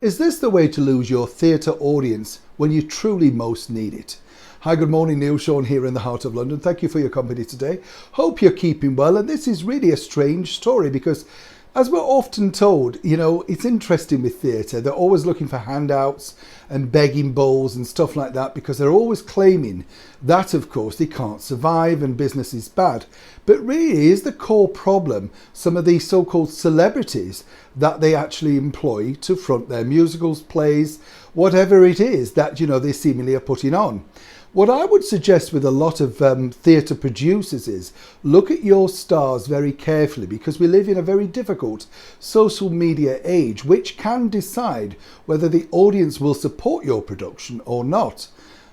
Is this the way to lose your theatre audience when you truly most need it? Hi, good morning, Neil Sean here in the heart of London. Thank you for your company today. Hope you're keeping well. And this is really a strange story because, as we're often told, it's interesting with theatre. They're always looking for handouts and begging bowls and stuff like that because they're always claiming that, of course, they can't survive and business is bad. But really is the core problem some of these so-called celebrities that they actually employ to front their musicals, plays, whatever it is that, they seemingly are putting on. What I would suggest with a lot of theatre producers is look at your stars very carefully because we live in a very difficult social media age which can decide whether the audience will support your production or not.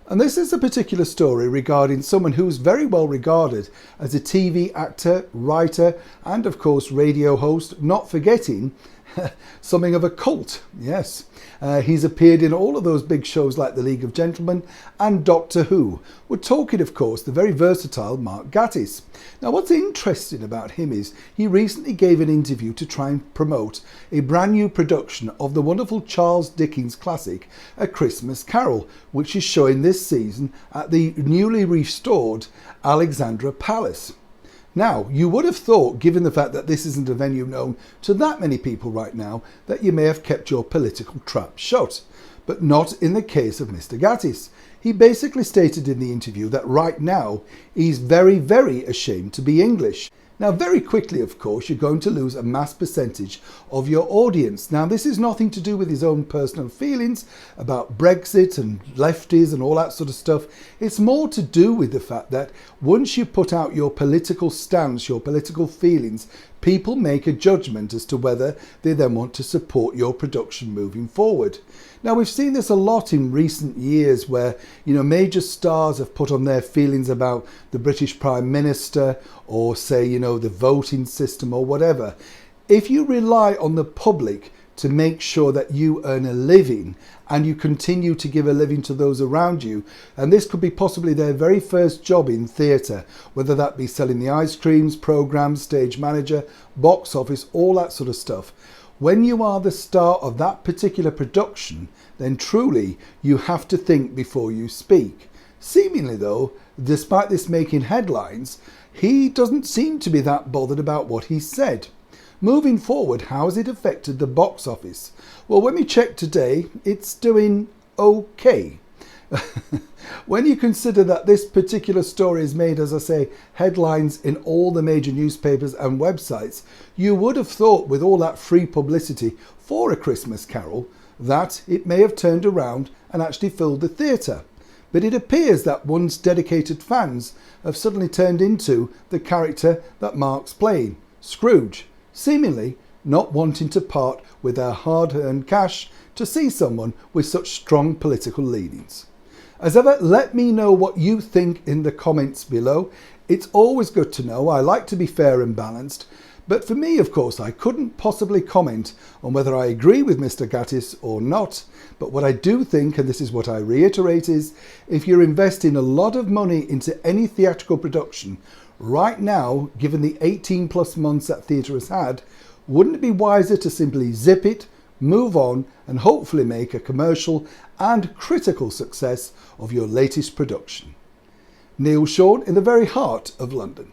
And this is a particular story regarding someone who's very well regarded as a TV actor, writer and of course radio host, not forgetting something of a cult, yes. He's appeared in all of those big shows like The League of Gentlemen and Doctor Who. We're talking, of course, the very versatile Mark Gatiss. Now, what's interesting about him is he recently gave an interview to try and promote a brand new production of the wonderful Charles Dickens classic, A Christmas Carol, which is showing this season at the newly restored Alexandra Palace. Now, you would have thought, given the fact that this isn't a venue known to that many people right now, that you may have kept your political trap shut. But not in the case of Mr. Gatiss. He basically stated in the interview that right now he's very, very ashamed to be English. Now, very quickly, of course, you're going to lose a mass percentage of your audience. Now, this is nothing to do with his own personal feelings about Brexit and lefties and all that sort of stuff. It's more to do with the fact that once you put out your political stance, your political feelings, people make a judgment as to whether they then want to support your production moving forward. Now, we've seen this a lot in recent years where, major stars have put on their feelings about the British Prime Minister or say, the voting system or whatever. If you rely on the public to make sure that you earn a living and you continue to give a living to those around you, and this could be possibly their very first job in theatre, whether that be selling the ice creams, programmes, stage manager, box office, all that sort of stuff. When you are the star of that particular production, then truly you have to think before you speak. Seemingly though, despite this making headlines, he doesn't seem to be that bothered about what he said. Moving forward, how has it affected the box office? Well, when we check today, it's doing okay. When you consider that this particular story is made, as I say, headlines in all the major newspapers and websites, you would have thought with all that free publicity for A Christmas Carol that it may have turned around and actually filled the theatre. But it appears that once dedicated fans have suddenly turned into the character that Mark's playing, Scrooge, seemingly not wanting to part with their hard-earned cash to see someone with such strong political leanings. As ever, let me know what you think in the comments below. It's always good to know. I like to be fair and balanced. But for me, of course, I couldn't possibly comment on whether I agree with Mr. Gatiss or not. But what I do think, and this is what I reiterate, is if you're investing a lot of money into any theatrical production, right now, given the 18 plus months that theatre has had, wouldn't it be wiser to simply zip it, move on and hopefully make a commercial and critical success of your latest production? Neil Sean in the very heart of London.